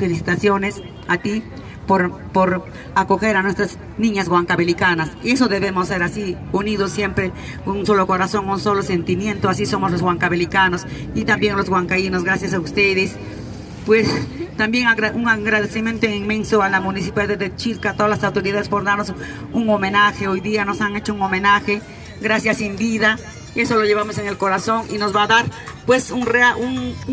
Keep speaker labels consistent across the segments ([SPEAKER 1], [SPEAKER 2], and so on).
[SPEAKER 1] felicitaciones a ti por acoger a nuestras niñas huancavelicanas. Y eso debemos ser así, unidos siempre, un solo corazón, un solo sentimiento. Así somos los huancavelicanos y también los huancaínos, gracias a ustedes. Pues también un agradecimiento inmenso a la Municipalidad de Chilca, a todas las autoridades por darnos un homenaje. Hoy día nos han hecho un homenaje, gracias sin vida. Eso lo llevamos en el corazón y nos va a dar pues un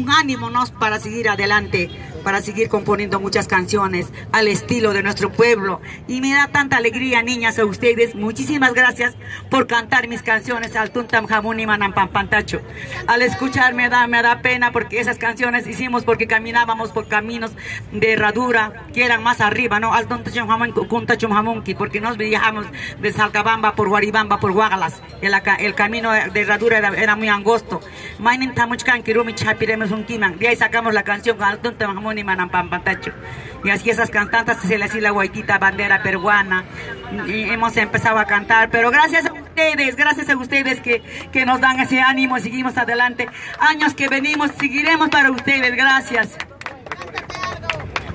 [SPEAKER 1] ánimo, ¿no?, para seguir adelante, para seguir componiendo muchas canciones al estilo de nuestro pueblo. Y me da tanta alegría, niñas, a ustedes. Muchísimas gracias por cantar mis canciones al Tuntam Jamuni Manampantacho. Al escuchar me da pena, porque esas canciones hicimos porque caminábamos por caminos de herradura que eran más arriba, ¿no? Al Tuntam Jamunki, porque nos viajamos de Salcabamba por Guaribamba por Guagalas. El camino de herradura era muy angosto. De ahí sacamos la canción al Tuntam Jamuni Manampantacho. Y así esas cantantes se les hizo la guaitita bandera peruana. Y hemos empezado a cantar, pero gracias a ustedes que nos dan ese ánimo y seguimos adelante. Años que venimos, seguiremos para ustedes. Gracias.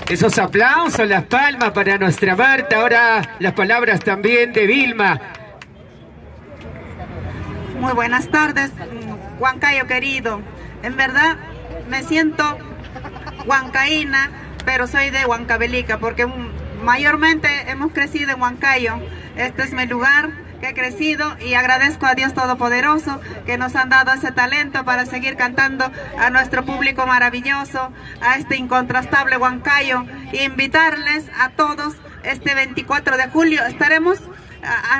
[SPEAKER 2] Esos aplausos, las palmas para nuestra Marta. Ahora las palabras también de Vilma.
[SPEAKER 3] Muy buenas tardes, Huancayo querido. En verdad me siento huancaína, pero soy de Huancavelica, porque mayormente hemos crecido en Huancayo. Este es mi lugar que he crecido, y agradezco a Dios Todopoderoso que nos han dado ese talento para seguir cantando a nuestro público maravilloso, a este incontrastable Huancayo, e invitarles a todos. Este 24 de julio estaremos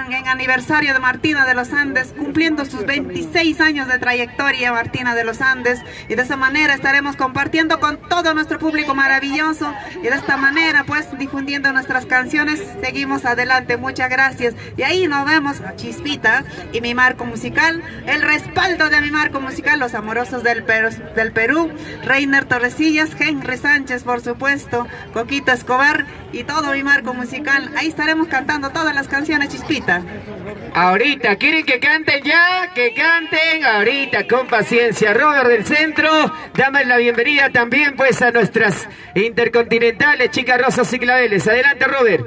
[SPEAKER 3] en aniversario de Martina de los Andes, cumpliendo sus 26 años de trayectoria Martina de los Andes, y de esa manera estaremos compartiendo con todo nuestro público maravilloso, y de esta manera pues difundiendo nuestras canciones. Seguimos adelante, muchas gracias. Y ahí nos vemos Chispita y mi marco musical, el respaldo de mi marco musical, Los Amorosos del Perú, Reiner Torresillas, Henry Sánchez, por supuesto, Coquito Escobar y todo mi marco musical. Ahí estaremos cantando todas las canciones, Chispita.
[SPEAKER 2] Ahorita, ¿quieren que canten ya? Que canten ahorita, con paciencia. Robert del Centro, dame la bienvenida también pues a nuestras intercontinentales, chicas rosas y claveles. Adelante, Robert.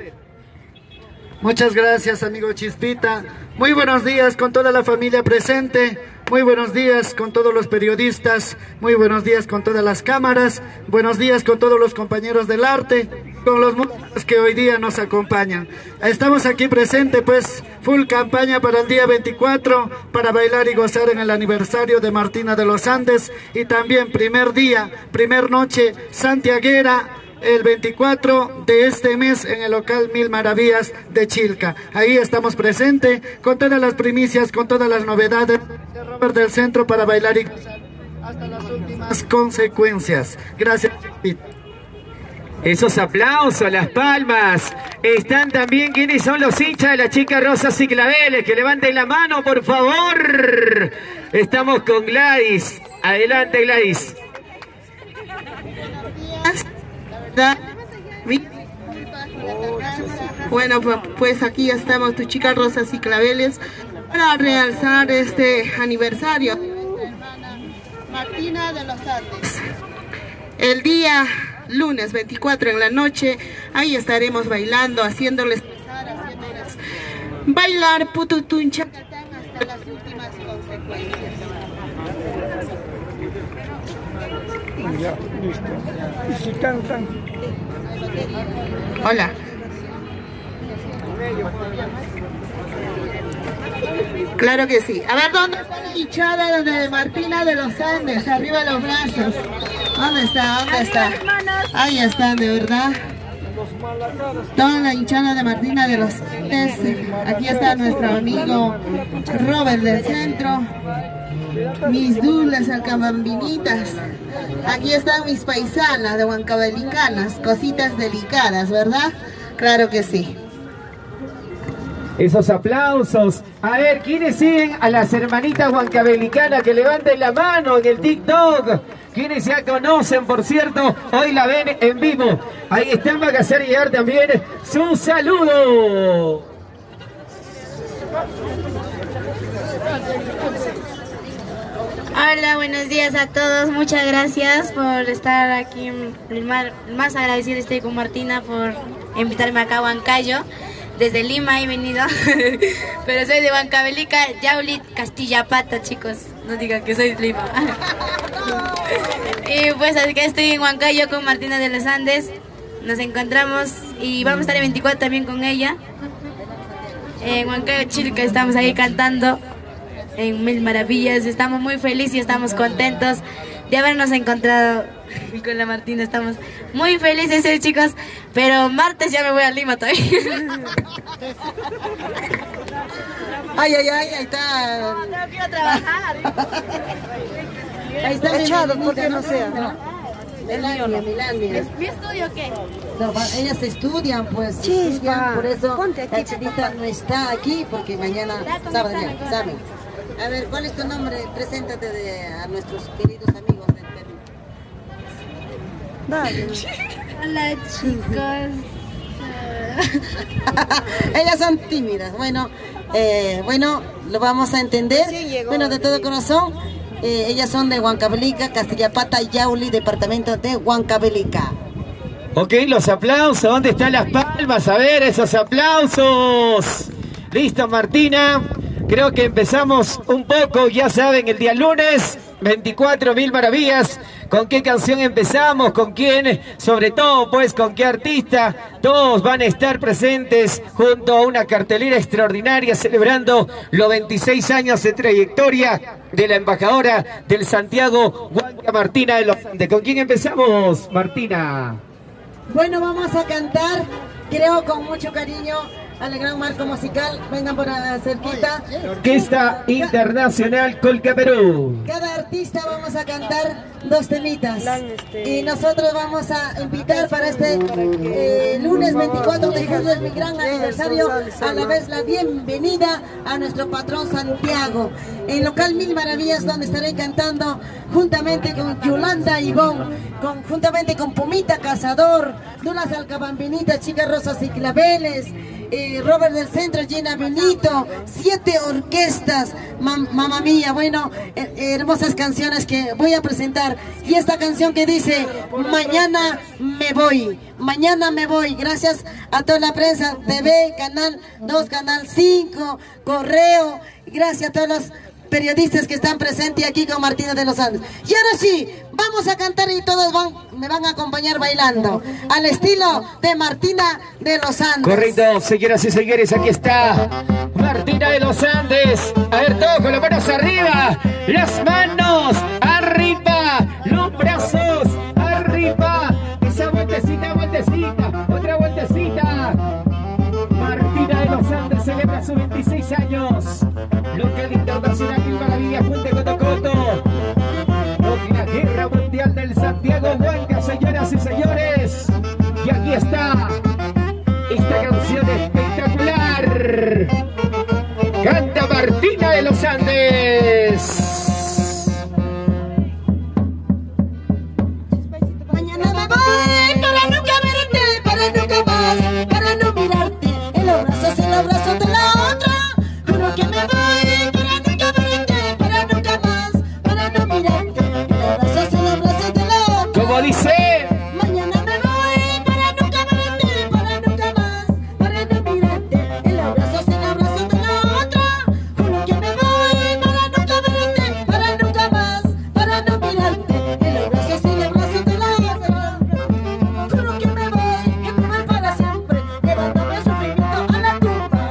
[SPEAKER 4] Muchas gracias, amigo Chispita. Muy buenos días con toda la familia presente. Muy buenos días con todos los periodistas. Muy buenos días con todas las cámaras. Buenos días con todos los compañeros del arte, con los músicos que hoy día nos acompañan. Estamos aquí presentes, pues, full campaña para el día 24, para bailar y gozar en el aniversario de Martina de los Andes. Y también primer día, primer noche santiaguera, el 24 de este mes en el local Mil Maravillas de Chilca. Ahí estamos presentes con todas las primicias, con todas las novedades de Robert del Centro para bailar y gozar hasta las últimas consecuencias. Gracias.
[SPEAKER 2] Esos aplausos, las palmas. Están también quienes son los hinchas de las chicas rosas y claveles. Que levanten la mano, por favor. Estamos con Gladys. Adelante, Gladys.
[SPEAKER 5] Bueno, pues aquí estamos, tus chicas rosas y claveles, para realzar este aniversario Martina de los Andes. El día lunes 24 en la noche, ahí estaremos bailando, haciéndoles bailar pututuncha hasta las últimas consecuencias.
[SPEAKER 6] Ya, listo. ¿Y si cantan?
[SPEAKER 5] Hola. Claro que sí. A ver, ¿dónde está la hinchada de Martina de los Andes? Arriba los brazos. ¿Dónde está? ¿Dónde está? Ahí están, de verdad. Toda la hinchada de Martina de los Andes. Aquí está nuestro amigo Robert del Centro. Mis dulces alcabambinitas. Aquí están mis paisanas de huancavelicanas. Cositas delicadas, ¿verdad? Claro que sí.
[SPEAKER 2] Esos aplausos. A ver, ¿quiénes siguen a las hermanitas huancavelicanas? Que levanten la mano en el TikTok. Quienes ya conocen, por cierto, hoy la ven en vivo. Ahí están, va a hacer llegar también su saludo.
[SPEAKER 7] Hola, buenos días a todos. Muchas gracias por estar aquí. Más agradecida estoy con Martina por invitarme acá a Huancayo. Desde Lima he venido, pero soy de Huancavelica, Yauli, Castilla-Pata, chicos. No digan que soy de Lima. Y pues acá estoy en Huancayo con Martina de los Andes. Nos encontramos y vamos a estar el 24 también con ella. En Huancayo, Chilca, estamos ahí cantando en Mil Maravillas. Estamos muy felices y estamos contentos de habernos encontrado con la Martina. Estamos muy felices, chicos, pero martes ya me voy a Lima todavía.
[SPEAKER 5] Ay, ahí está.
[SPEAKER 7] No, tengo que ir a trabajar.
[SPEAKER 5] Ahí está
[SPEAKER 8] echado, porque no sea.
[SPEAKER 5] Milania.
[SPEAKER 7] ¿Mi estudio qué?
[SPEAKER 5] No, ellas estudian, pues,
[SPEAKER 8] Chispa.
[SPEAKER 5] por eso
[SPEAKER 8] Ponte aquí,
[SPEAKER 5] la chinita no está aquí, porque mañana sábado ya, examen. A ver, ¿cuál es tu nombre? Preséntate a nuestros queridos amigos del Perú.
[SPEAKER 8] Dale.
[SPEAKER 7] Hola, chicos.
[SPEAKER 5] Ellas son tímidas, bueno, lo vamos a entender, bueno, de todo corazón. Ellas son de Huancavelica, Castilla-Pata, Yauli, departamento de Huancavelica.
[SPEAKER 2] Ok, los aplausos, ¿dónde están las palmas? A ver, esos aplausos. Listo, Martina. Creo que empezamos un poco, ya saben, el día lunes, 24 Mil Maravillas. ¿Con qué canción empezamos? ¿Con quién? Sobre todo, pues, ¿con qué artista? Todos van a estar presentes junto a una cartelera extraordinaria celebrando los 26 años de trayectoria de la embajadora del Santiago, Huanca Martina de los Andes. ¿Con quién empezamos, Martina?
[SPEAKER 5] Bueno, vamos a cantar, creo con mucho cariño, al gran marco musical. Vengan por cerquita.
[SPEAKER 2] Orquesta Internacional Colca Perú.
[SPEAKER 5] Cada artista vamos a cantar 2 temitas. Y nosotros vamos a invitar para este lunes 24 de julio, es mi gran aniversario, a la vez la bienvenida a nuestro patrón Santiago. En local Mil Maravillas, donde estaré cantando juntamente con Yolanda Ivón, juntamente con Pumita Cazador, Dulas Alcabambinitas, Chicas Rosas y Claveles, Robert del Centro, Gina Benito, 7 orquestas, mamá mía, bueno, hermosas canciones que voy a presentar. Y esta canción que dice, mañana me voy, gracias a toda la prensa, TV, Canal 2, Canal 5, Correo, gracias a todos los periodistas que están presentes aquí con Martina de los Andes. Y ahora sí, vamos a cantar y todos me van a acompañar bailando al estilo de Martina de los Andes.
[SPEAKER 2] Correcto, señoras y señores, aquí está Martina de los Andes. A ver, todos con las manos arriba, las manos arriba, los brazos arriba. Esa vueltecita, otra vueltecita. Martina de los Andes celebra sus 26 años. Local Internacional Mil Maravillas, Puente Cotocoto. La Guerra Mundial del Santiago Huanca, señoras y señores. Y aquí está esta canción espectacular. Canta Martina de los Andes.
[SPEAKER 5] Mañana me voy para nunca verte, para nunca más, para no mirarte en los brazos de la otra. Juro que me voy para nunca verte, para nunca más, para no mirarte en los brazos de la otra.
[SPEAKER 2] Como dice,
[SPEAKER 5] mañana me voy para nunca verte, para nunca más, para no mirarte en los brazos de la otra. Juro que me voy para nunca verte, para nunca más, para no mirarte en los brazos de la otra. Juro que me voy para siempre, llevándome sufrimiento a la tumba.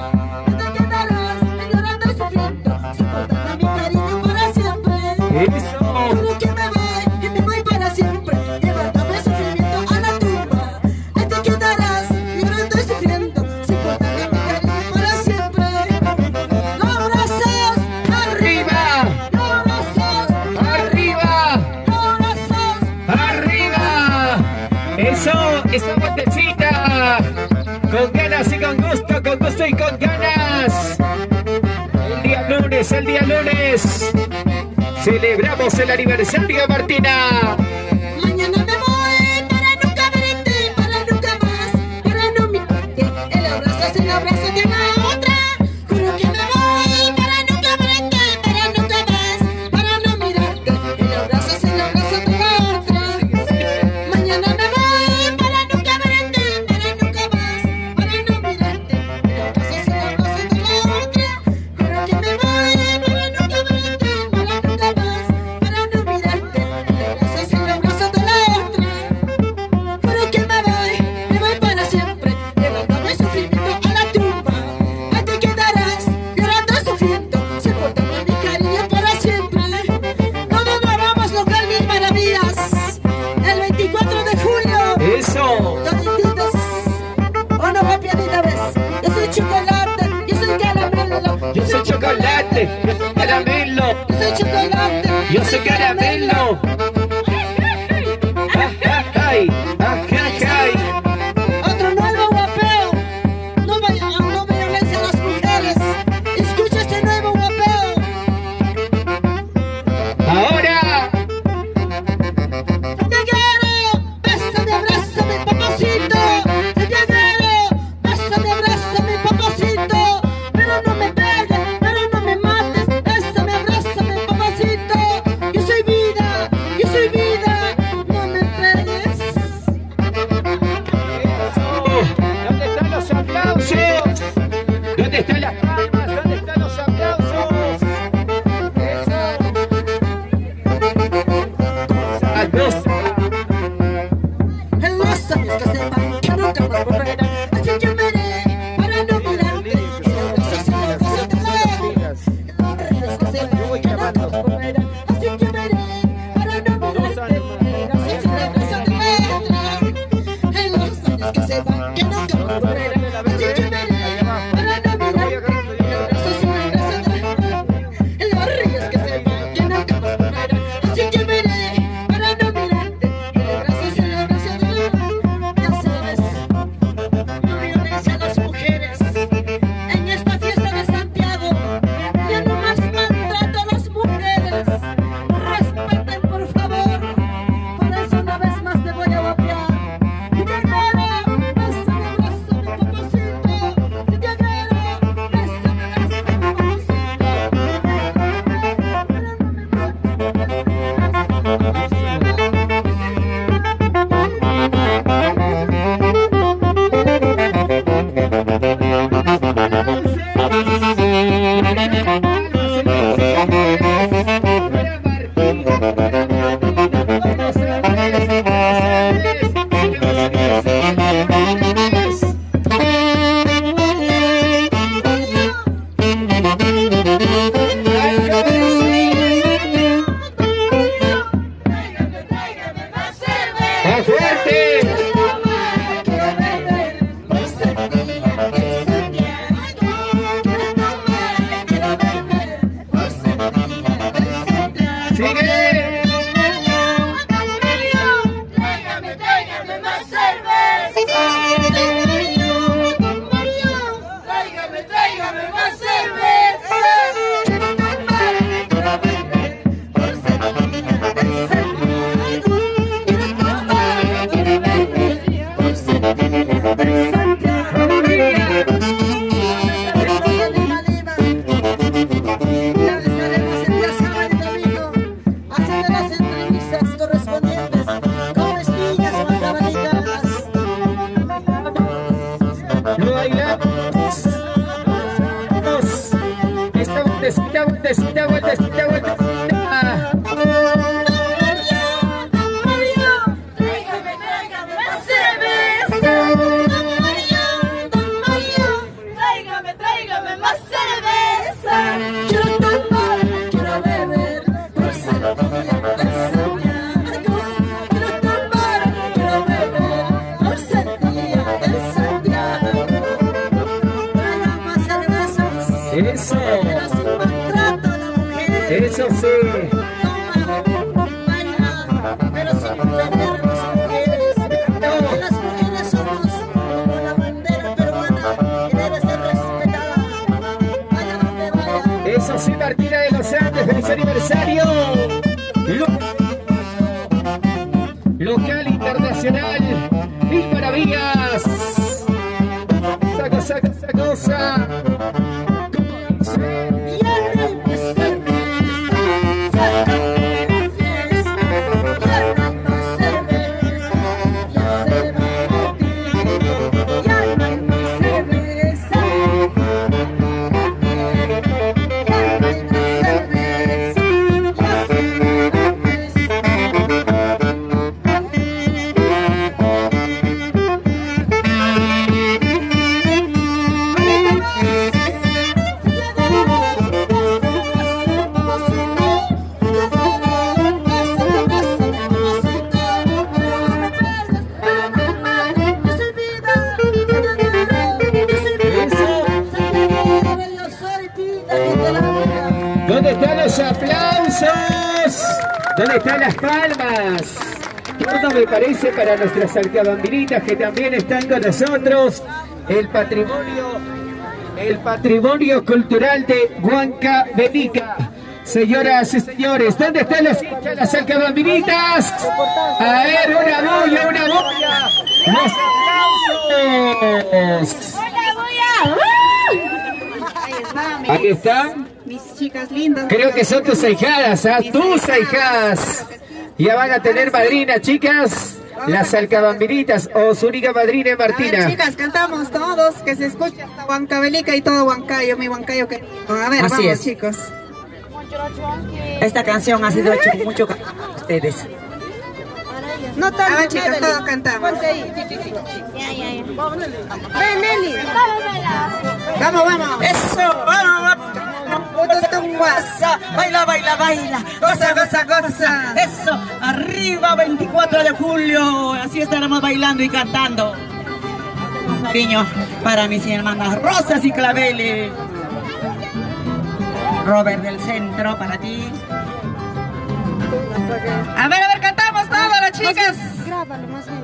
[SPEAKER 5] No te quedarás llorando y sufriendo, soportando mi cariño para siempre.
[SPEAKER 2] eso.
[SPEAKER 5] Juro que me voy para siempre, llevándome sufrimiento a la tumba. No te quedarás llorando y sufriendo, soportando mi cariño para siempre. Los brazos arriba, los brazos
[SPEAKER 2] Arriba,
[SPEAKER 5] los brazos.
[SPEAKER 2] arriba. Eso, esa vueltecita. Con ganas y con gusto y con ganas. El día lunes. Celebramos el aniversario, Martina.
[SPEAKER 5] Mañana me voy para nunca verte, para nunca más, para no mirarte en los brazos de la otra. Juro que me voy para nunca verte, para nunca más, para no mirarte
[SPEAKER 2] Yo soy chocolate, yo soy caramelo.
[SPEAKER 5] Yo soy chocolate.
[SPEAKER 2] Yo soy caramelo. Ajay, ajay.
[SPEAKER 5] Otro nuevo guapeo. No violencia a las mujeres. Escucha este nuevo guapeo.
[SPEAKER 2] Ahora.
[SPEAKER 5] Santiaguero, bésame, abrázame, papacito. Santiaguero, bésame, abrázame, papacito. Pero no me pegues, pero no me mates. Bésame, abrázame, papacito. Yo soy vida, yo soy vida. No me pegues.
[SPEAKER 2] ¿Dónde están los aplausos? ¿Dónde están las palmas? ¿Dónde están los aplausos? Eso. Cosa.
[SPEAKER 5] En los años que sepan que nunca más volverán. Así yo me iré para no mirarte. Eso sí, eso te veo. En los años que sepan que nunca más volverán. Así yo me iré para no mirarte. Eso sí, eso te veo. En los años que sepan que nunca más volverán. Así yo me iré para no mirarte. Eso sí, eso te veo. En los ríos que sepan que nunca más volverán. Así yo me iré para no mirarte. Ya sabes, no violencia a las mujeres. En esta fiesta de Santiago, ya no más maltrato a las mujeres. Respeten, por favor. Por eso una vez más te voy a vapear. Santiaguero, bésame, abrázame, papacito. Santiaguero, bésame, abrázame,
[SPEAKER 2] ¡Más fuerte! ¡Sigue!
[SPEAKER 5] Tráigame más cerveza. Tráigame más cerveza. Quiero tomar, quiero beber, por ser niña del Santiago. Quiero tomar, quiero beber, por ser niña del Santiago. Lima, Lima. Ya estaremos el día sábado y domingo haciendo las entrevistas correspondientes con las niñas guancabelicas.
[SPEAKER 2] ¡Lo bailamos! ¡Esta vueltecita, vueltecita, vueltecita, vueltecita!
[SPEAKER 5] Tráigame más cerveza. Don Mario, tráigame más cerveza. Quiero tomar, quiero beber, por ser niña del Santiago. Quiero tomar, quiero beber, por ser niña del Santiago. Traigan más cervezas.
[SPEAKER 2] ¡Eso!
[SPEAKER 5] Pero sin maltrato a la mujer.
[SPEAKER 2] ¡Eso sí!
[SPEAKER 5] Pero sin ofender a las mujeres. Porque las mujeres somos como la bandera peruana que debe ser respetada. Vaya donde vaya.
[SPEAKER 2] ¡Eso sí, Martina de los Andes! ¡Feliz aniversario! Local, internacional, ¡mil maravillas! ¡Esa cosa, esa cosa!
[SPEAKER 5] Ya no hay más cerveza. Sácame fiesta. Ya no hay más cerveza. Ya se va a morir. Ya no hay más cerveza. Ya no hay más cerveza. Ya se va a morir.
[SPEAKER 2] aplausos. ¿Dónde están las palmas? Todo me parece para nuestras salcabambinitas que también están con nosotros. El patrimonio cultural de Huancavelica. Señoras y señores, ¿dónde están las salcabambinitas? A ver, una bulla, una bulla. Los aplausos. Aquí están.
[SPEAKER 3] Mis chicas lindas.
[SPEAKER 2] Creo que son tus ahijadas, ¿ah? Tus ahijadas. Ya van a tener madrina, chicas. Las salcabambinitas o su única madrina es Martina.
[SPEAKER 3] A ver, chicas, cantamos todos, que se escuche hasta Huancavelica y todo Huancayo, mi Huancayo querido. A ver,
[SPEAKER 1] Así
[SPEAKER 3] vamos,
[SPEAKER 1] es.
[SPEAKER 3] chicos.
[SPEAKER 1] Esta canción ha sido hecha con mucho cariño para ustedes.
[SPEAKER 3] No tanto, a ver, chicas, todos cantamos. Ven, Nelly. Vamos, vamos.
[SPEAKER 1] Eso, vamos. Baila, baila, baila. Goza, goza, goza. Eso, arriba 24 de julio. Así estaremos bailando y cantando. Un cariño para mis hermanas Rosas y Claveles. Robert del Centro, para ti.
[SPEAKER 3] A ver, cantamos todas las chicas.
[SPEAKER 8] Grábalo más bien.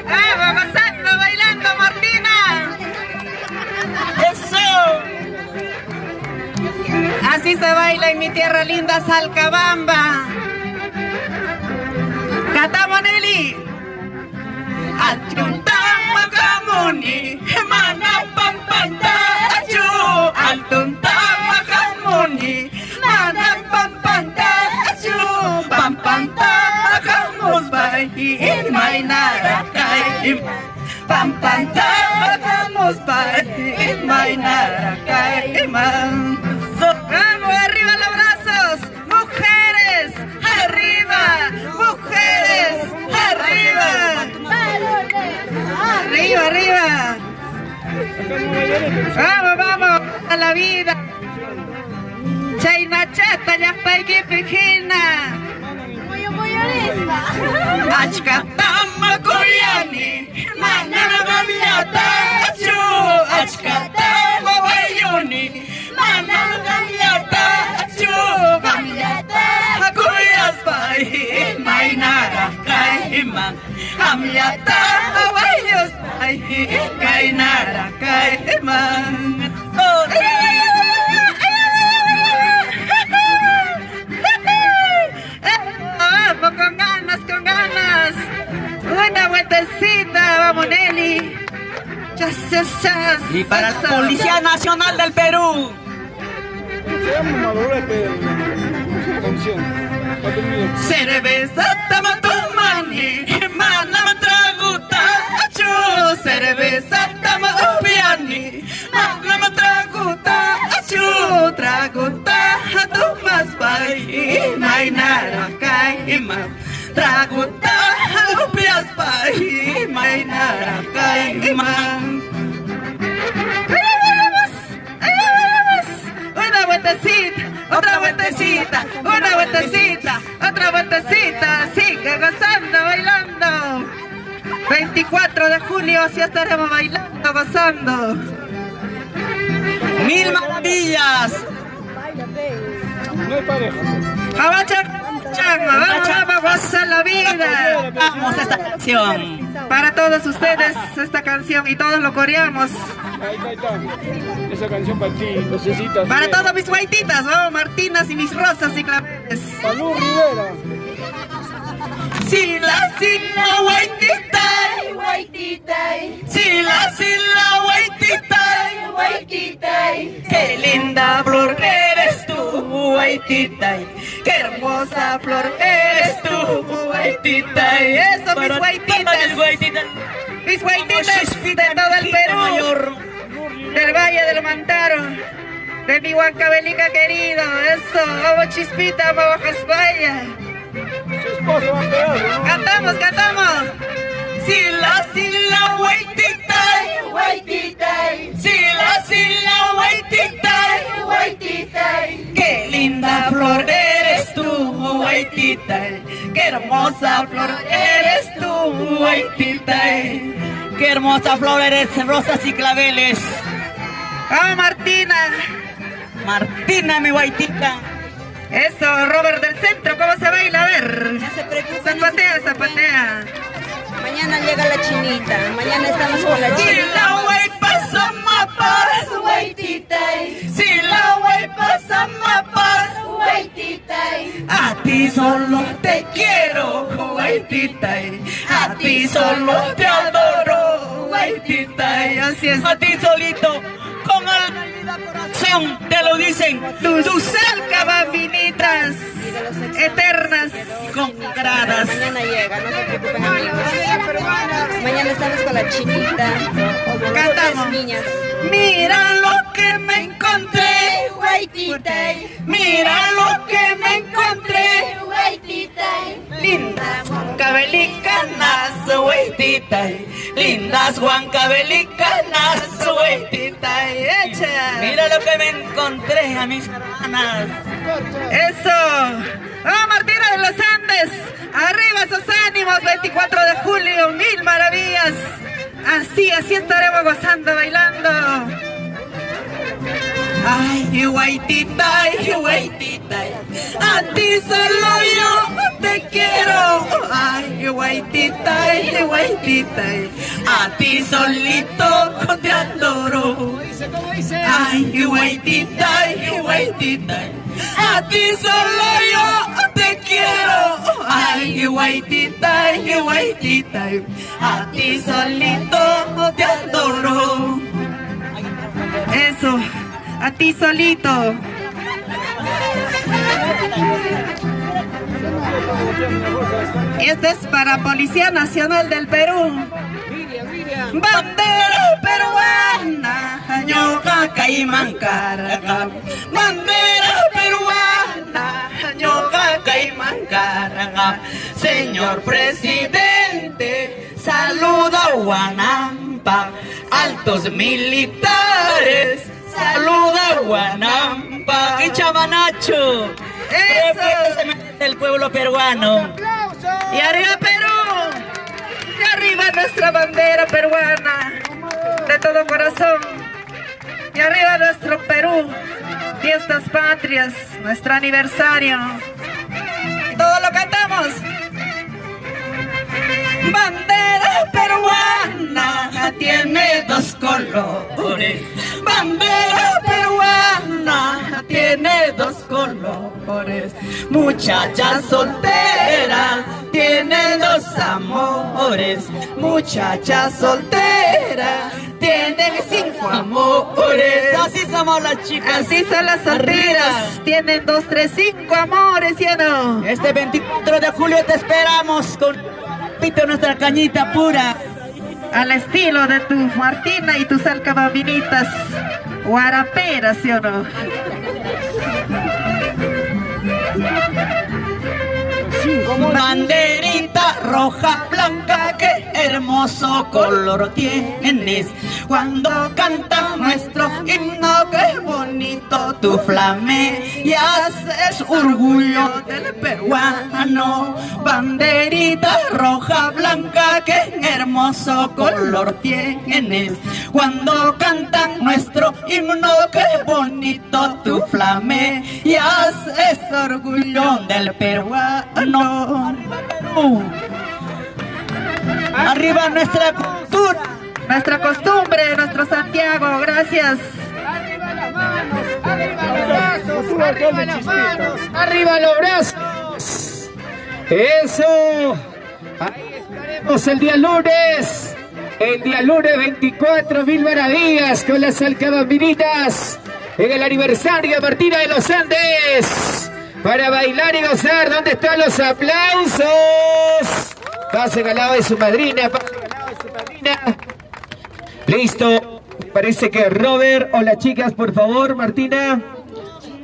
[SPEAKER 3] Vamos, gozando, bailando, Martina.
[SPEAKER 1] Eso.
[SPEAKER 3] Así se baila en mi tierra linda, Salcabamba. Cantamos, Nelly.
[SPEAKER 1] Altuntamacamuni, manapampantarachu. Altuntamacamuni, manapampantarachu. Pampantaracamus bahi in mainarakai. Pampantaracamus bahi in mainarakai.
[SPEAKER 3] Vamos, arriba los brazos. Mujeres, arriba. Mujeres, arriba. Arriba, arriba. Vamos, vamos, a la vida. Chainachata, ya está aquí, pejina.
[SPEAKER 1] Achkatamakoyani, mananagamiatachu. Achkatamakoyani, mananagamiatachu. Hakuyas bahi, mainara kaiman. Hamyata awayos bahi, kainara kaiman.
[SPEAKER 3] Vamos, con ganas, con ganas. Una vueltecita, vamos, Nelly. Chas, chas, chas.
[SPEAKER 1] Y para la Policía Nacional del Perú. Cerveza tamatumani, manamatraguta, achu. Cerveza tamatumani, manamatraguta, achu. Traguta, tumas pai, mainara kaima. Traguta, lupias pai, mainara kaima. Una vueltecita, otra vueltecita, una vueltecita, otra vueltecita, sigue gozando, bailando. 24 de julio, así estaremos bailando, gozando. Mil maravillas.
[SPEAKER 6] No hay pareja.
[SPEAKER 3] Vamos, gozar la vida.
[SPEAKER 1] Vamos a esta canción.
[SPEAKER 3] Para todos ustedes, esta canción y todos lo coreamos.
[SPEAKER 6] Ahí está. Esa canción para ti, necesitas.
[SPEAKER 3] Para todos mis guaititas, vamos, Martinas y mis Rosas y Claveles.
[SPEAKER 6] Salud, Rivera.
[SPEAKER 1] Sila, sila, waititai, sila, sila, waititai, qué linda flor eres tú, waititai, qué hermosa flor eres tú, waititai.
[SPEAKER 3] Eso, mis guaititas. Mis guaititas de todo el Perú, del Valle del Mantaro, de mi Huancavelica querido. Eso, vamos Chispita, vamos Jasbaya.
[SPEAKER 6] Su esposo va a pegar, ¿no?
[SPEAKER 3] Cantamos, cantamos.
[SPEAKER 1] Sila, sila, waititai, sila, sila, waititai, qué linda flor eres tú, waititai, qué hermosa flor eres tú, waititai. qué hermosa flor eres, rosas y claveles.
[SPEAKER 3] ¡Ah, Martina!
[SPEAKER 1] Martina, mi guaitita.
[SPEAKER 3] Eso, Robert del Centro, ¿cómo se baila? A ver.
[SPEAKER 7] No se preocupen.
[SPEAKER 3] Zapatea, zapatea.
[SPEAKER 7] Mañana llega la chinita. Mañana estamos con la
[SPEAKER 1] Si
[SPEAKER 7] chinita.
[SPEAKER 1] la huepa somapaz, huaititay. Si la huepa somapaz, huaititay. A ti solo te quiero, huaititay. A ti solo te adoro, huaititay.
[SPEAKER 3] Así es.
[SPEAKER 1] A ti solito, con alma y vida, corazón, te lo dicen tus alcabambinitas eternas consagradas.
[SPEAKER 7] Mañana llega, no se preocupen, amigos. Mañana estamos con la chinita.
[SPEAKER 3] Cantamos.
[SPEAKER 7] Niñas.
[SPEAKER 1] Mira lo que me encontré, huaititay. Mira lo que me encontré, huaititay. Lindas huancavelicanas, huaititay. Lindas huancavelicanas, huaititay.
[SPEAKER 3] Echa.
[SPEAKER 1] Mira lo que me encontré a mis hermanas.
[SPEAKER 3] Eso. ¡Ah, Martina de los Andes! ¡Arriba esos ánimos! 24 de julio, mil maravillas. Así estaremos gozando, bailando.
[SPEAKER 1] Ay, huaititay, huaititay. A ti solo yo te quiero. Ay, huaititay, huaititay. A ti solito te adoro. Ay, huaititay, huaititay. A ti solo yo te quiero. Ay, huaititay, huaititay. A ti solito te adoro.
[SPEAKER 3] Eso. A ti solito. Y este es para Policía Nacional del Perú.
[SPEAKER 1] Bandera peruana, ñoca caimán carga. Bandera peruana, ñoca caimán carga. Señor presidente, saluda a Guanampa, altos militares. Saluda a Guanampa, ¡qué chabanacho!
[SPEAKER 3] ¡Eso!
[SPEAKER 1] El pueblo peruano.
[SPEAKER 3] ¡Y arriba Perú! ¡Y arriba nuestra bandera peruana! De todo corazón. ¡Y arriba nuestro Perú! Fiestas patrias, nuestro aniversario. Y todo lo cantamos.
[SPEAKER 1] Bandera peruana tiene dos colores. Bandera peruana tiene dos colores. Muchacha soltera tiene dos amores. Muchacha soltera tiene 5 amores. Así somos las chicas.
[SPEAKER 3] Así son las solteras. Tienen 2, 3, 5 amores, ¿sí o no?
[SPEAKER 1] Este 24 de julio te esperamos con pito nuestra cañita pura.
[SPEAKER 3] Al estilo de tu Martina y tus alcabambinitas guaraperas, ¿sí o no?
[SPEAKER 1] Banderita roja, blanca, qué hermoso color tienes. Cuando canta nuestro himno, qué bonito tu flameas, es orgullo del peruano. Banderita roja, blanca, qué hermoso color tienes. Cuando cantan nuestro himno, qué bonito tu flameas, es orgullo del peruano. Arriba nuestra cultura,
[SPEAKER 3] Nuestra costumbre, nuestro Santiago, gracias.
[SPEAKER 2] Arriba las manos, arriba los brazos, arriba las manos, arriba los brazos. Eso. Ahí estaremos el día lunes 24, mil maravillas con las alcabambinitas en el aniversario de Martina de los Andes. Para bailar y gozar, ¿dónde están los aplausos? Pasen al lado de su madrina, pasen al lado de su madrina. Listo, parece que Robert, hola chicas, por favor, Martina.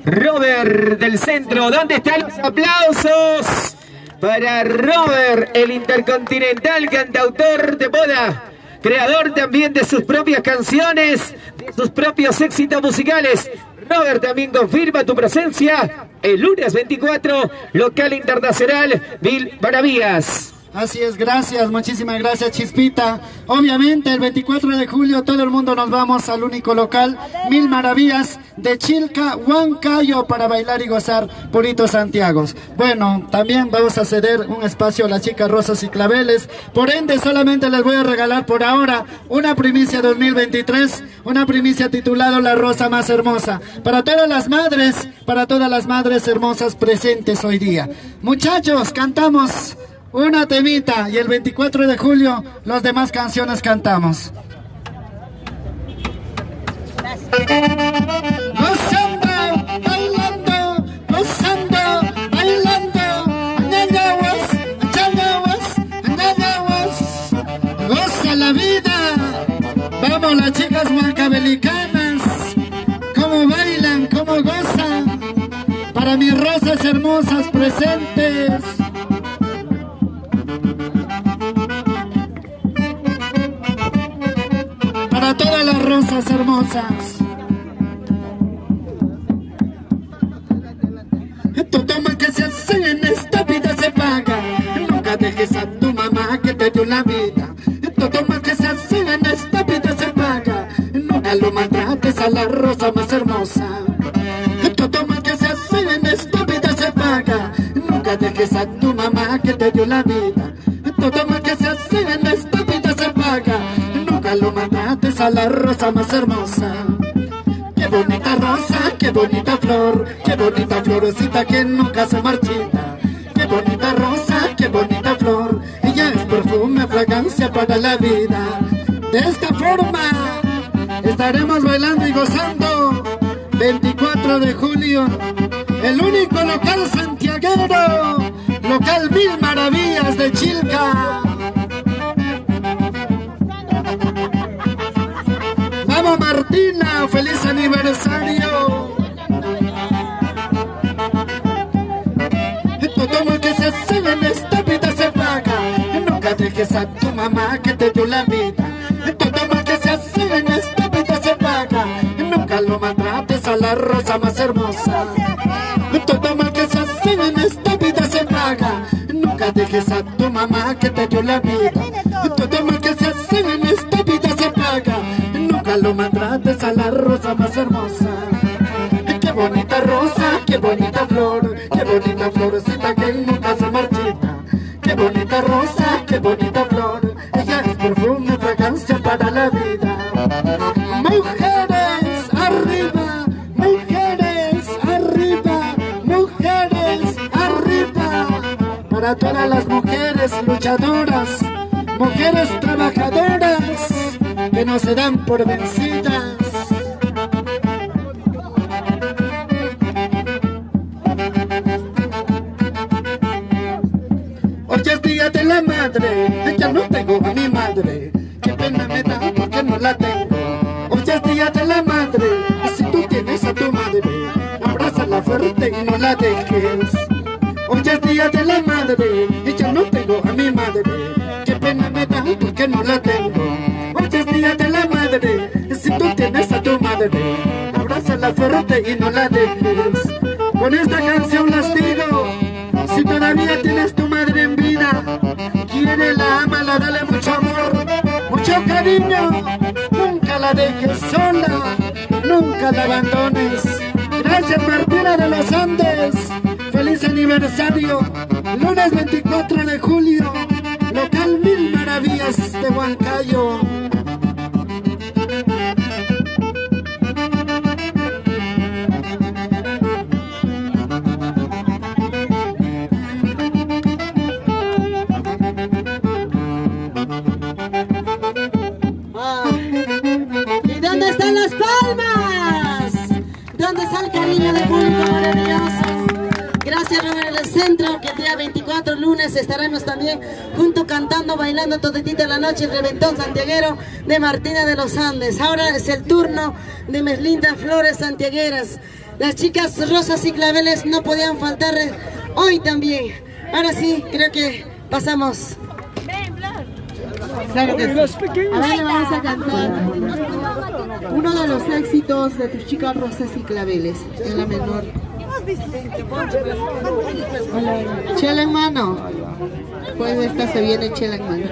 [SPEAKER 2] Robert del Centro, ¿dónde están los aplausos? Para Robert, el intercontinental cantautor de moda, creador también de sus propias canciones, de sus propios éxitos musicales. Robert también confirma tu presencia el lunes 24, local internacional Mil Maravillas.
[SPEAKER 4] Así es, gracias, muchísimas gracias, Chispita. Obviamente el 24 de julio todo el mundo nos vamos al único local, Mil Maravillas de Chilca, Huancayo, para bailar y gozar puritos Santiagos. Bueno, también vamos a ceder un espacio a las chicas Rosas y Claveles. Por ende, solamente les voy a regalar por ahora una primicia 2023, una primicia titulada La Rosa Más Hermosa, para todas las madres hermosas presentes hoy día. Muchachos, cantamos una temita y el 24 de julio las demás canciones cantamos. Gozando, bailando, gozando, bailando, añañaguas, añañaguas, añañaguas. Goza la vida. Vamos las chicas huancavelicanas, cómo bailan, cómo gozan. Para mis rosas hermosas presentes. Para todas las rosas hermosas. Todo mal que se hace en esta vida se paga. Nunca dejes a tu mamá que te dio la vida. Todo mal que se hace en esta vida se paga. Nunca lo maltrates a la rosa más hermosa. Todo mal que se hace en esta vida se paga. Nunca dejes a tu mamá que te dio la vida. Todo mal que se hace en esta vida se paga. Nunca lo maltrates a la rosa más hermosa. Qué bonita rosa, qué bonita flor, qué bonita florecita que nunca se marchita. Qué bonita rosa, qué bonita flor, ella es perfume, fragancia para la vida. De esta forma estaremos bailando y gozando 24 de julio, el único local santiaguero, local Mil Maravillas de Chilca. Vamos Martina, feliz aniversario. Todo lo que se hace en esta vida se paga. Nunca dejes a tu mamá que te dio la vida. Todo lo que se hace en esta vida se paga. Nunca lo maltrates a la rosa más hermosa. Todo lo que se hace en esta vida se paga. Nunca dejes a tu mamá que te dio la vida. Todo lo que se hace en esta vida se paga. Nunca lo maltrates a la rosa más hermosa. Qué bonita rosa, qué bonita flor, qué bonita florecita que nunca se marchita. Qué bonita rosa, qué bonita flor, ella es perfume, fragancia para la vida. Mujeres arriba, mujeres arriba, mujeres arriba. Para todas las mujeres luchadoras, mujeres trabajadoras, que no se dan por vencidas. Hoy es día de la madre, ya no tengo a mi madre, qué pena me da porque no la tengo. Hoy es día de la madre, si tú tienes a tu madre, abrázala fuerte y no la dejes. Hoy es día de la madre, ya no tengo a mi madre, qué pena me da porque no la tengo. Hoy es día de la madre, si tú tienes a tu madre, abrázala fuerte y no la dejes. Con esta canción las digo, si todavía tienes tu madre en vida, quiérela, ámala, dale mucho amor, mucho cariño, nunca la dejes sola, nunca la abandones. Gracias Martina de los Andes, feliz aniversario, lunes 24 de julio, local Mil Maravillas de Huancayo.
[SPEAKER 5] ¿Y dónde están las palmas? ¿Dónde está el cariño del público maravilloso? Gracias Rubén del Centro, que el día 24 lunes estaremos también juntos cantando, bailando toditita la noche el reventón santiaguero de Martina de los Andes. Ahora es el turno de mis lindas flores santiagueras. Las chicas Rosas y Claveles no podían faltar hoy también. Ahora sí, creo que pasamos. Claro que sí. Ahora le vamos a cantar uno de los éxitos de tus chicas Rosas y Claveles, en la menor. Chela en mano. pues esta se viene chela en mano.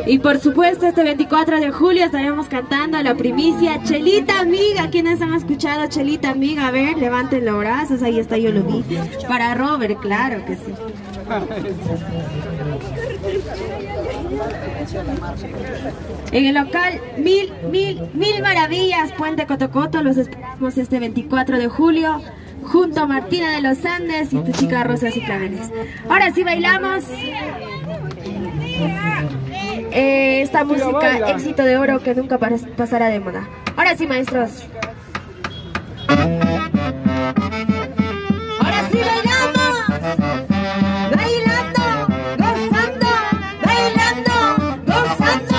[SPEAKER 8] Y por supuesto este 24 de julio estaremos cantando la primicia Chelita Amiga. ¿Quiénes han escuchado Chelita Amiga? A ver, levanten los brazos, ahí está, yo lo vi. Para Robert, claro que sí. En el local Mil Maravillas, Puente Cotocoto, los esperamos este 24 de julio junto a Martina de los Andes y tu chica Rosas y Claveles. Ahora sí bailamos esta música éxito de oro que nunca pasará de moda. Ahora sí, maestros. Ahora sí bailamos. Bailando, gozando, bailando, gozando.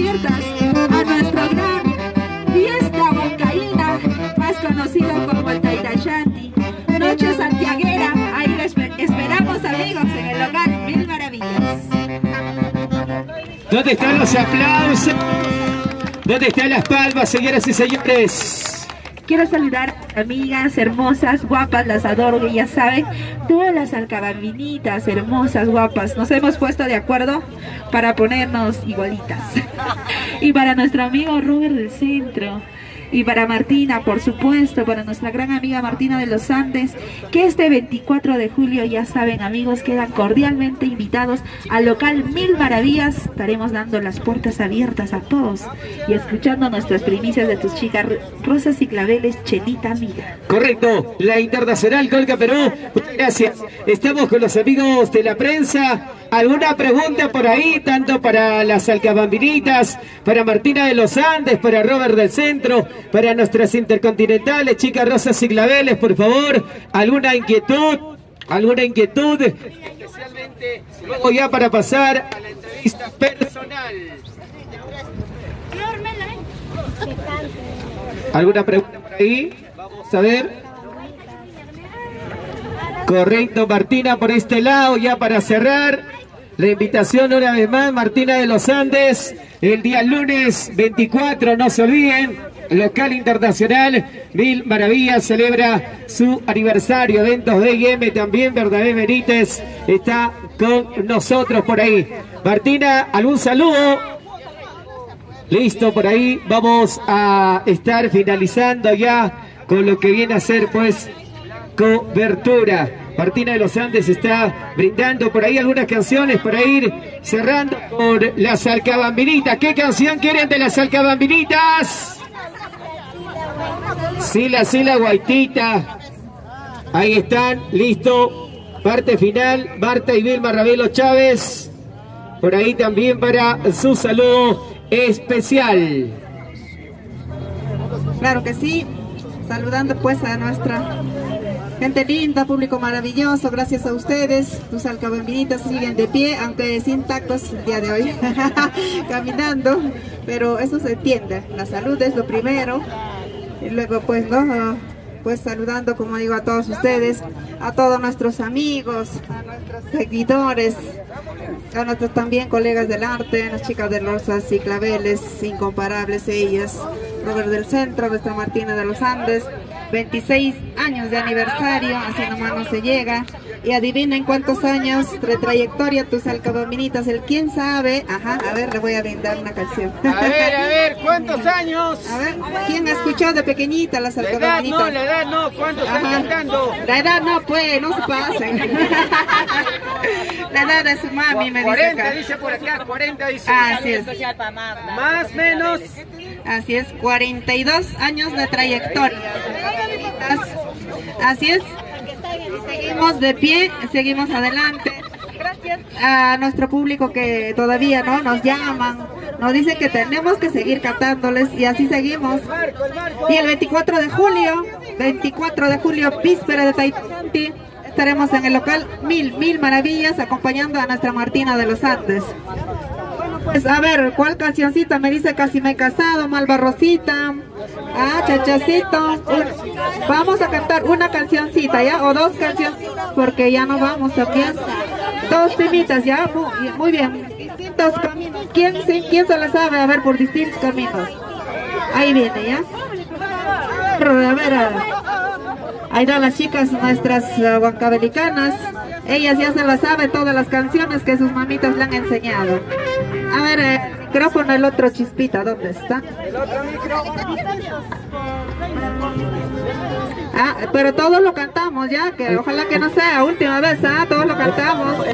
[SPEAKER 8] abiertas a nuestro gran fiesta huancaína, más conocido como el Tairashanti, noche santiaguera. Ahí les esperamos, amigos, en el local Mil Maravillas.
[SPEAKER 2] ¿Dónde están los aplausos? ¿Dónde están las palmas, señoras y señores?
[SPEAKER 8] Quiero saludar a amigas hermosas, guapas, las adoro, y ya saben, todas las alcabambinitas hermosas, guapas, nos hemos puesto de acuerdo para ponernos igualitas. Y para nuestro amigo Robert del Centro, y para Martina, por supuesto, para nuestra gran amiga Martina de los Andes, que este 24 de julio, ya saben, amigos, quedan cordialmente invitados al local Mil Maravillas. Estaremos dando las puertas abiertas a todos y escuchando nuestras primicias de tus chicas Rosas y Claveles, Chelita amiga.
[SPEAKER 2] Correcto, la Internacional Colca Perú. Muchas gracias. Estamos con los amigos de la prensa. ¿Alguna pregunta por ahí? Tanto para las alcabambinitas, para Martina de los Andes, para Robert del Centro, para nuestras intercontinentales, chicas Rosas y Claveles, por favor. ¿Alguna inquietud? ¿Alguna inquietud? Especialmente luego ya para pasar a la entrevista personal. ¿Alguna pregunta por ahí? Vamos a ver. Correcto, Martina, por este lado, ya para cerrar. La invitación una vez más, Martina de los Andes, el día lunes 24, no se olviden, local internacional, Mil Maravillas celebra su aniversario, eventos de IM también, Bernabé Benítez está con nosotros por ahí. Martina, ¿algún saludo? Listo, por ahí vamos a estar finalizando ya con lo que viene a ser pues cobertura. Martina de los Andes está brindando por ahí algunas canciones para ir cerrando por las alcabambinitas. ¿Qué canción quieren de las alcabambinitas? Sila Guaitita. Ahí están, listo. Parte final, Marta y Vilma Ravelo Chávez. Por ahí también para su saludo especial.
[SPEAKER 3] Claro que sí, saludando pues a nuestra gente linda, público maravilloso, gracias a ustedes. Tus alcabambinitas siguen de pie, aunque sin tacos el día de hoy, caminando, pero eso se entiende, la salud es lo primero. Y luego pues, ¿no? Pues saludando, como digo, a todos ustedes, a todos nuestros amigos, a nuestros seguidores, a nuestros también colegas del arte, las chicas de Rosas y Claveles, incomparables ellas, Robert del Centro, nuestra Martina de los Andes, 26 años de aniversario, así nomás no se llega. Y adivinen cuántos años de trayectoria tus alcabambinitas, el quién sabe. Ajá, a ver, le voy a brindar una canción.
[SPEAKER 6] A ver, ¿cuántos años?
[SPEAKER 3] A ver, ¿quién ha escuchado de pequeñita las alcabambinitas?
[SPEAKER 6] La edad no, ¿cuántos están cantando?
[SPEAKER 3] La edad no, pues, no se pasen. La edad de su mami, me dice
[SPEAKER 6] 40
[SPEAKER 3] acá.
[SPEAKER 6] dice por acá, 40 dice.
[SPEAKER 3] Así es.
[SPEAKER 6] Más menos.
[SPEAKER 3] Así es, 42 años de trayectoria. Así es. Seguimos de pie, seguimos adelante. Gracias a nuestro público que todavía no nos llaman, nos dicen que tenemos que seguir cantándoles y así seguimos. Y el 24 de julio, víspera de Tairashanti, estaremos en el local Mil Maravillas acompañando a nuestra Martina de los Andes. Pues a ver, ¿cuál cancioncita? Me dice Casi me he casado, Malva Rosita, Chachacito. Vamos a cantar una cancioncita, ¿ya? O dos canciones, porque ya no vamos también. Dos temitas, ¿ya? Muy bien. Distintos caminos. ¿Quién se la sabe? A ver, por distintos caminos. Ahí viene, ¿ya? A ver, ahí dan las chicas nuestras huancavelicanas. Ellas ya se las saben todas las canciones que sus mamitas le han enseñado. A ver, micrófono, el otro Chispita, ¿dónde está? El otro micrófono. Pero todos lo cantamos ya, que ojalá que no sea última vez, todos lo cantamos.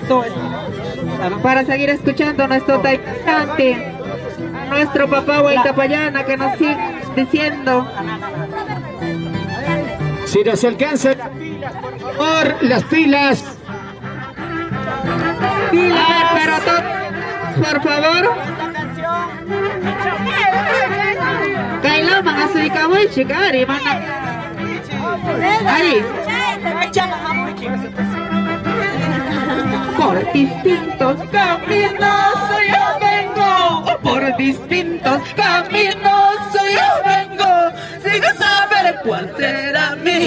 [SPEAKER 3] Para seguir escuchando nuestro Tairashanti, nuestro papá Huaytapallana que nos sigue diciendo.
[SPEAKER 2] Si nos alcanza por las pilas.
[SPEAKER 3] Pero por favor. Kailangan asika mo chikari mana. Ahí. Por distintos caminos yo vengo. Por distintos caminos yo vengo, sin saber cuál será mi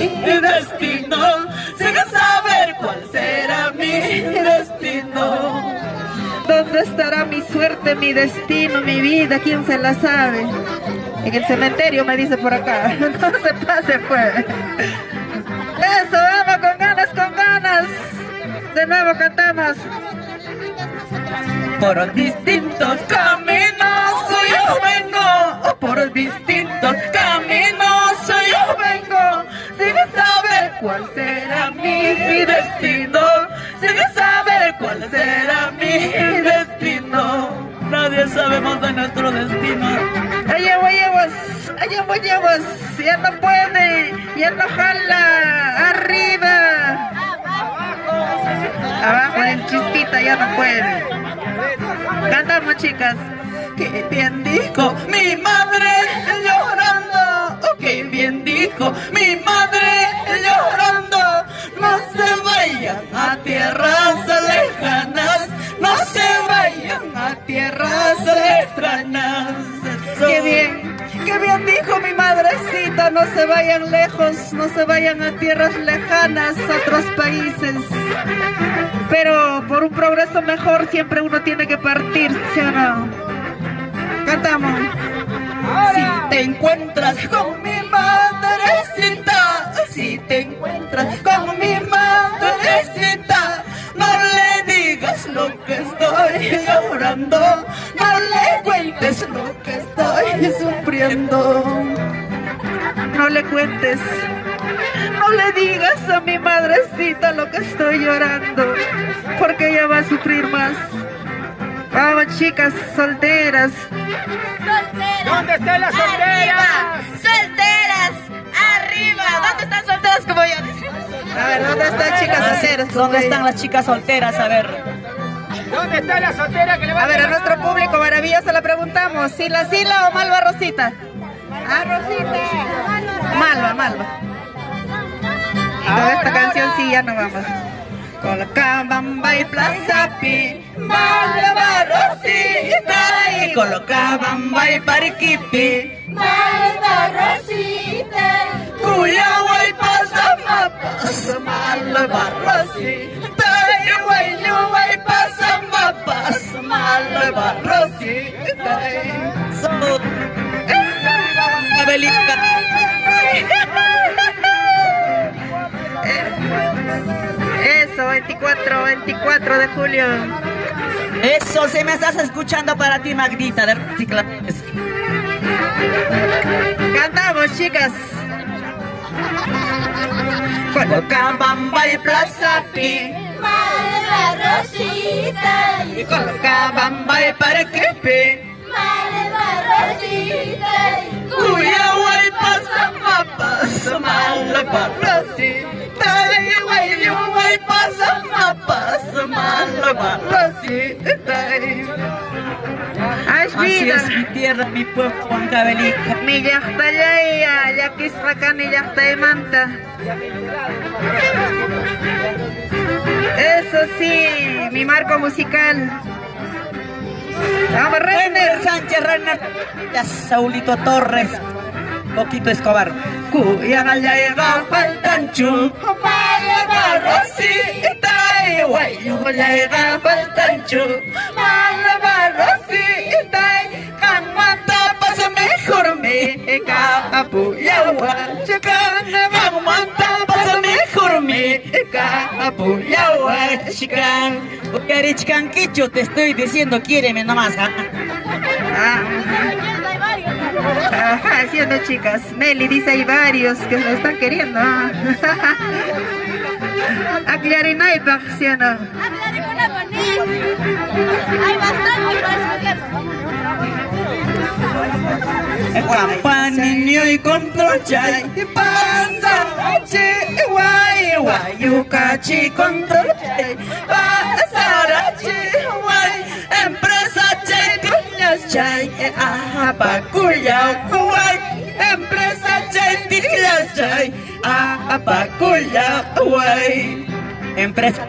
[SPEAKER 3] destino, sin saber cuál será mi destino. ¿Dónde estará mi suerte, mi destino, mi vida? ¿Quién se la sabe? En el cementerio, me dice por acá. No se pase, pues. Eso, vamos con ganas, con ganas. De nuevo cantamos. Por distintos caminos yo vengo, por distintos caminos yo vengo, sin saber cuál será mi destino, sin saber cuál será mi destino. Nadie sabemos de nuestro destino. Llevos, ya no puede, ya no jala, arriba. Abajo el Chispita ya no puede. Cantamos, chicas. Qué bien dijo mi madre llorando, qué bien dijo mi madre llorando. No se vayan a tierras lejanas, no se vayan a tierras extrañas. Qué bien dijo mi madrecita, no se vayan lejos, no se vayan a tierras lejanas, a otros países. Pero por un progreso mejor siempre uno tiene que partir, ¿sí o no? Cantamos. Si te encuentras con mi madrecita, si te encuentras con mi madrecita, no le digas lo que estoy llorando, no le cuentes lo que estoy sufriendo. No le cuentes, no le digas a mi madrecita lo que estoy llorando, porque ella va a sufrir más. Vamos, chicas solteras.
[SPEAKER 2] ¿Dónde están las solteras?
[SPEAKER 7] Solteras, arriba. ¿Dónde están solteras como yo?
[SPEAKER 3] A ver, ¿dónde están chicas solteras?
[SPEAKER 1] ¿Dónde están las chicas solteras? A ver.
[SPEAKER 2] ¿Dónde está la soltera que le va
[SPEAKER 3] A ver, a nuestro público maravilloso le preguntamos, ¿Sila o Malva Rosita? Ah, Rosita. Malva. Y con esta canción sí ya no vamos. Colocabamba y Plaza Pi, Malva Rosita. Y Colocabamba y Pariquipi, Malva Rosita. Cuyagua y Pasamapas, Malva Rosita. Y Guayugua y Pasamapas, Malva Rosita. Eso, 24 de julio.
[SPEAKER 1] Eso, si me estás escuchando para ti, Magdita de Reciclajes.
[SPEAKER 3] Cantamos, chicas. Colocabamba y Plaza Pi, Malva Rosita. Y Colocabamba y Pariquipi, Malva Rosita. Cuyagua y Pasamapas, Malva Rosita. Y Guayugua y Pasamapas, Malva Rosita.
[SPEAKER 1] Así es mi tierra, mi pueblo, Huancavelica.
[SPEAKER 3] Mi yaxtayaya, yaquisracani yaxtaymanta. Eso sí, mi marco musical. Vamos,
[SPEAKER 1] Renner Sánchez, Renner, Saulito Torres, Poquito Escobar.
[SPEAKER 3] Cuyagaya llega faltanchu, Malva Rosita. Y Guayugua llega faltanchu, Malva Rosita. Canmanta pasa mejor me Capuyagua. Canmanta pasa mejor me Capuyagua.
[SPEAKER 1] Chican Quicho, te estoy diciendo, quiéreme nomás.
[SPEAKER 3] Ajá, ¿sí o no, chicas? Meli dice hay varios que me están queriendo. Aclarinaipa, ¿sí o no?
[SPEAKER 7] Hay bastante para escoger.
[SPEAKER 3] Campanillo y control chay, pasarachi, guay, yucachi, control chay, pasarachi, guay, empresa chay, tilas chay, apacuya, guay, empresa chay, tilas chay, apacuya, guay,
[SPEAKER 1] Empresa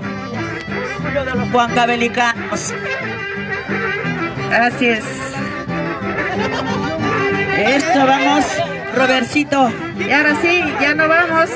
[SPEAKER 1] de los huancavelicanos.
[SPEAKER 3] Así es.
[SPEAKER 1] Esto, vamos, Robercito.
[SPEAKER 3] Y ahora sí, ya no vamos.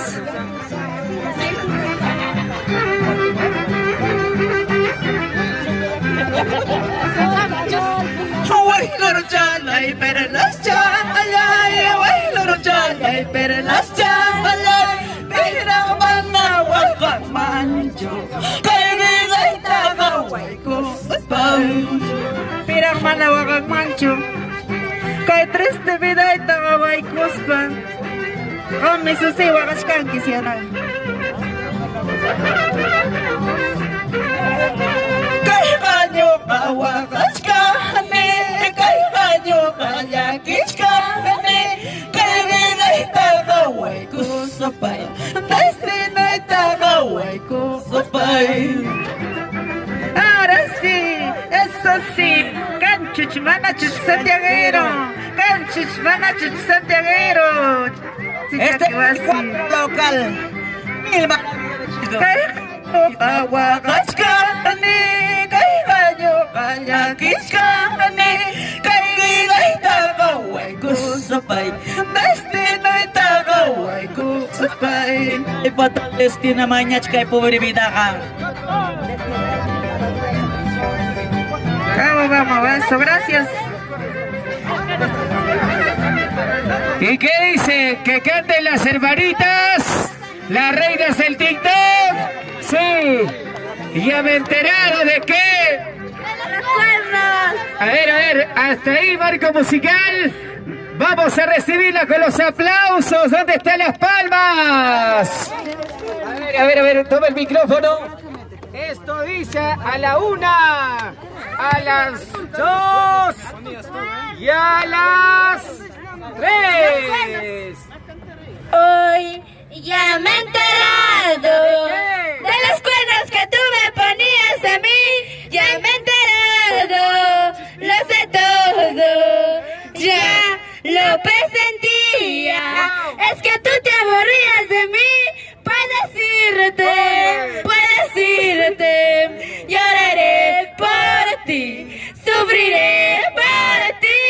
[SPEAKER 3] Pirang manawag mancho. Kay triste vida ito kaway kuspa. Kung may susiwa kas kang kisyanan. Kay kanyo kawakas ka kami. Kay kanyo kanyakis ka kami. Kay vida ito kaway kusapay. Triste na ito kaway kusapay. Ahora sí, eso sí, canchuch, manachuch, santiaguero, canchuch, manachuch, santiaguero.
[SPEAKER 1] Este es local. Mil
[SPEAKER 3] Kawakas ka ni, kay kanyo kanyakis ka ni, kay gilay tagaway ko sabay, destina'y tagaway ko sabay.
[SPEAKER 1] Ipatalistin naman niya, kay pumiribida ka.
[SPEAKER 3] Vamos, eso, gracias.
[SPEAKER 2] ¿Y qué dice? ¿Que canten las hermanitas? ¿Las reinas del TikTok? Sí. Ya me he enterado de qué.
[SPEAKER 8] ¡De los cuernos!
[SPEAKER 2] A ver, hasta ahí marco musical. Vamos a recibirla con los aplausos. ¿Dónde están las palmas? A ver, toma el micrófono. Esto dice a la 1, a las 2 y a las 3.
[SPEAKER 8] Hoy ya me he enterado de los cuernos que tú me ponías a mí. Ya me he enterado, lo sé todo. Ya lo presentía. Es que tú te aburrías de mí. Puedes irte, lloraré por ti, sufriré por ti,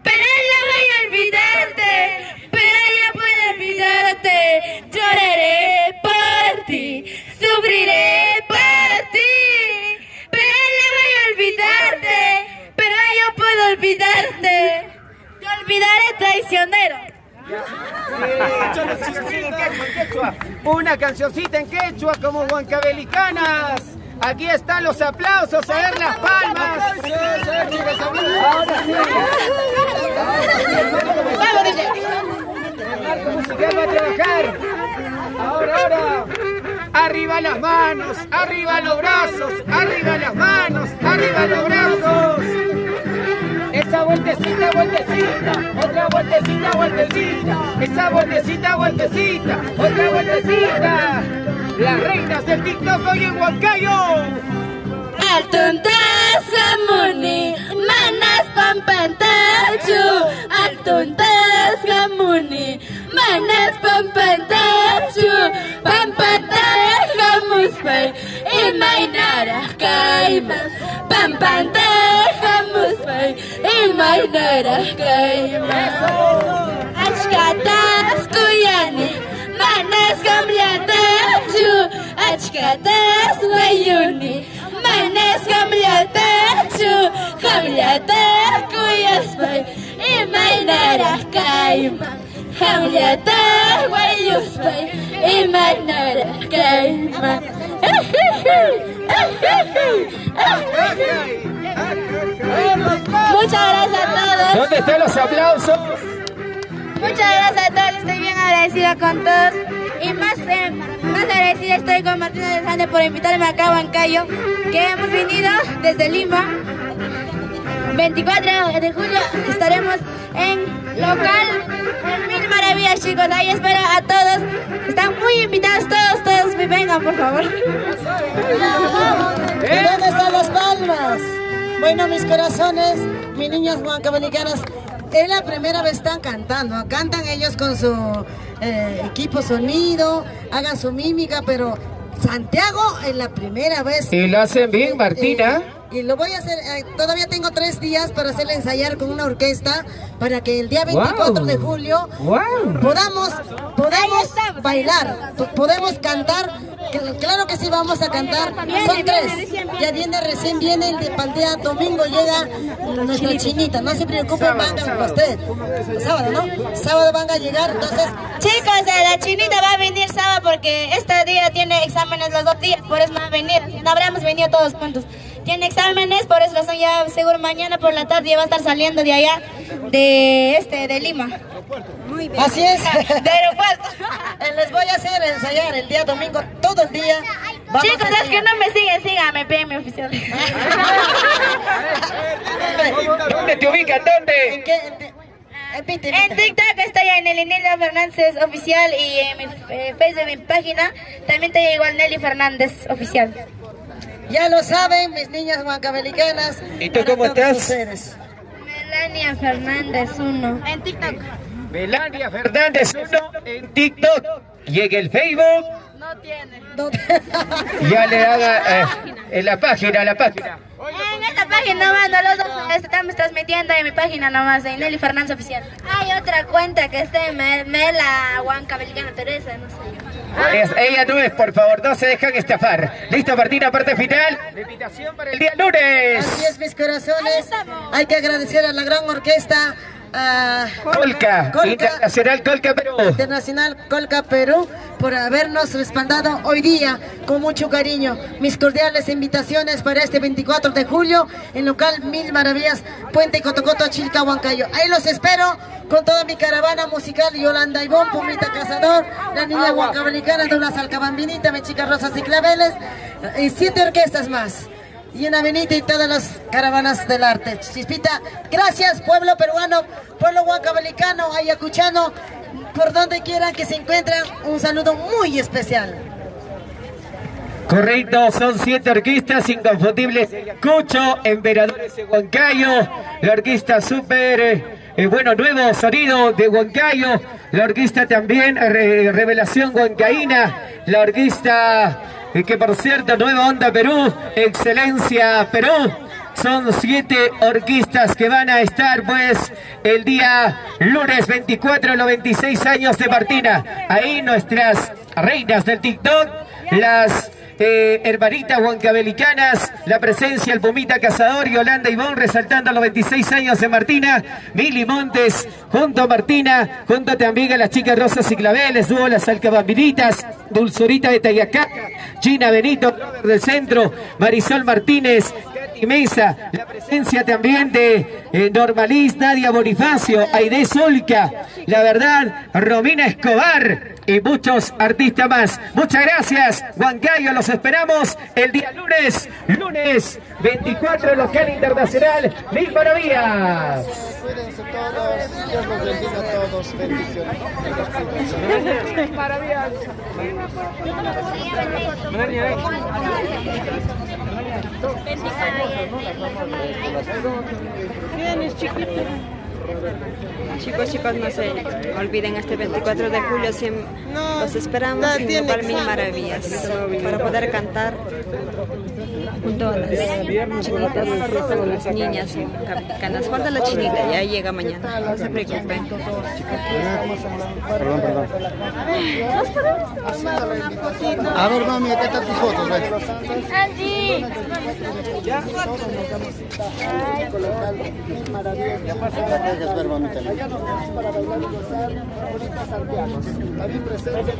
[SPEAKER 8] pero no voy a olvidarte, pero yo puedo olvidarte, lloraré por ti, sufriré por ti, pero no voy a olvidarte, pero yo puedo olvidarte, te olvidaré traicionero.
[SPEAKER 2] Una cancioncita en quechua como Huancavelicanas. Aquí están los aplausos, a ver las palmas. Ahora sí. El marco musical va a trabajar. Ahora. Arriba las manos, arriba los brazos, arriba las manos, arriba los brazos. Esa vueltecita, otra vueltecita, esa vueltecita, otra vueltecita. Las reinas del TikTok hoy en Huancayo.
[SPEAKER 8] Altuntas Gamuni, manas pampantachu. Altuntas Gamuni, manas pampantachu. Pampantas Gamuspay, imainara kaimas. Pampantas Gamuspay, imainara kaimas. Achkatas Kuyani, manas gamliatachu. Achkatas Wayuni, manas gamliatachu. Gamliata Kuyasmay, imainara kaimas. Gamliata Wayuspay, imainara kaimas. Muchas gracias a todos.
[SPEAKER 2] ¿Dónde están los aplausos?
[SPEAKER 8] Muchas gracias a todos, estoy bien agradecida con todos y más agradecida estoy con Martina del Sande por invitarme acá a Huancayo, que hemos venido desde Lima. 24 de julio estaremos en local en Mil Maravillas, chicos, ahí espero a todos, están muy invitados todos, vengan por favor.
[SPEAKER 5] ¿Y dónde están las palmas? Bueno, mis corazones, mis niñas huancavelicanas, es la primera vez están cantando. Cantan ellos con su equipo sonido, hagan su mímica, pero Santiago es la primera vez.
[SPEAKER 2] Y lo hacen bien, Martina.
[SPEAKER 9] Y lo voy a hacer, todavía tengo 3 días para hacerle ensayar con una orquesta para que el día 24 de julio podamos bailar, podemos cantar. Claro que sí, vamos a cantar. Son 3. Ya recién viene para el día domingo, llega nuestra chinita. No se preocupen, vengan ustedes. Sábado, ¿no? Sábado van a llegar, entonces...
[SPEAKER 7] Chicos, la chinita va a venir sábado porque este día tiene exámenes los 2 días, por eso no va a venir. No habremos venido todos juntos. Tiene exámenes, por eso razón ya seguro mañana por la tarde ya va a estar saliendo de allá, de Lima.
[SPEAKER 9] Muy bien. Así es.
[SPEAKER 7] De aeropuerto.
[SPEAKER 9] Les voy a hacer ensayar el día domingo todo el día.
[SPEAKER 7] Chicos, es que no me siguen, síganme, PM oficial.
[SPEAKER 2] ¿Dónde te ubican? ¿Dónde?
[SPEAKER 7] En TikTok estoy en el Nelly Fernández oficial y en mi Facebook, en mi página, también estoy igual Nelly Fernández oficial.
[SPEAKER 9] Ya lo saben, mis niñas huancavelicanas.
[SPEAKER 2] ¿Y tú cómo estás?
[SPEAKER 7] Melania Fernández 1 en TikTok.
[SPEAKER 2] Melania Fernández 1 en TikTok. Y en el Facebook.
[SPEAKER 7] No tiene.
[SPEAKER 2] Ya le haga en la página.
[SPEAKER 7] En esta página nomás, nosotros estamos transmitiendo en mi página nomás, en Nelly Fernández oficial. Hay otra cuenta que está en Mela Huancabelicana Teresa, no sé.
[SPEAKER 2] Ella no es, por favor, no se dejan estafar. Listo, Martina, parte final. La invitación para el día lunes.
[SPEAKER 9] Así es, mis corazones. Hay que agradecer a la gran orquesta.
[SPEAKER 2] Colca, Internacional Colca Perú.
[SPEAKER 9] Internacional Colca Perú, por habernos respaldado hoy día con mucho cariño. Mis cordiales invitaciones para este 24 de julio en local Mil Maravillas, Puente Cotocoto, Chilca, Huancayo. Ahí los espero con toda mi caravana musical: Yolanda Ivón, Pumita Cazador, la niña huancabelicana, Dona Salcabambinita, mi chica Rosas y Claveles, y 7 orquestas más. Y en Avenida y todas las caravanas del arte. Chispita, gracias pueblo peruano, pueblo huancabelicano, ayacuchano, por donde quieran que se encuentren, un saludo muy especial.
[SPEAKER 2] Correcto, son 7 orquestas inconfundibles. Cucho, Emperadores de Huancayo, la orquesta super, nuevo sonido de Huancayo, la orquesta también, Revelación Huancaína, la orquesta... que por cierto, Nueva Onda Perú, Excelencia Perú. Son 7 orquestas que van a estar pues el día lunes 24, los 26 años de Martina. Ahí nuestras reinas del TikTok, las hermanitas huancavelicanas, la presencia del Pumita Cazador, Yolanda Ivón, resaltando los 26 años de Martina, Mili Montes, junto a Martina, junto también a las chicas Rosas y Claveles, dúo Las Alcabambinitas, Dulzurita de Tayacaca, Gina Benito del Centro, Marisol Martínez, Katy Mesa, la presencia también de Normaliz, Nadia Bonifacio, Aide Solca, la verdad, Romina Escobar y muchos artistas más. Muchas gracias, Huancayo, los esperamos el día lunes 24, local internacional, Mil Maravillas.
[SPEAKER 4] Cuídense todos, Dios los bendiga a todos, bendiciones.
[SPEAKER 6] Maravillas.
[SPEAKER 10] Chicos, no se olviden, este 24 de julio los esperamos en el local Mil Maravillas para poder cantar junto a las chinitas, las niñas capitanas. Falta la chinita, ya llega mañana, no se preocupen.
[SPEAKER 4] Perdón. A ver, mami, acá están tus fotos, ven.
[SPEAKER 7] Angie.
[SPEAKER 4] Ver, mamita. Allá nos vamos para bailar y gozar ahorita Santiago. También presente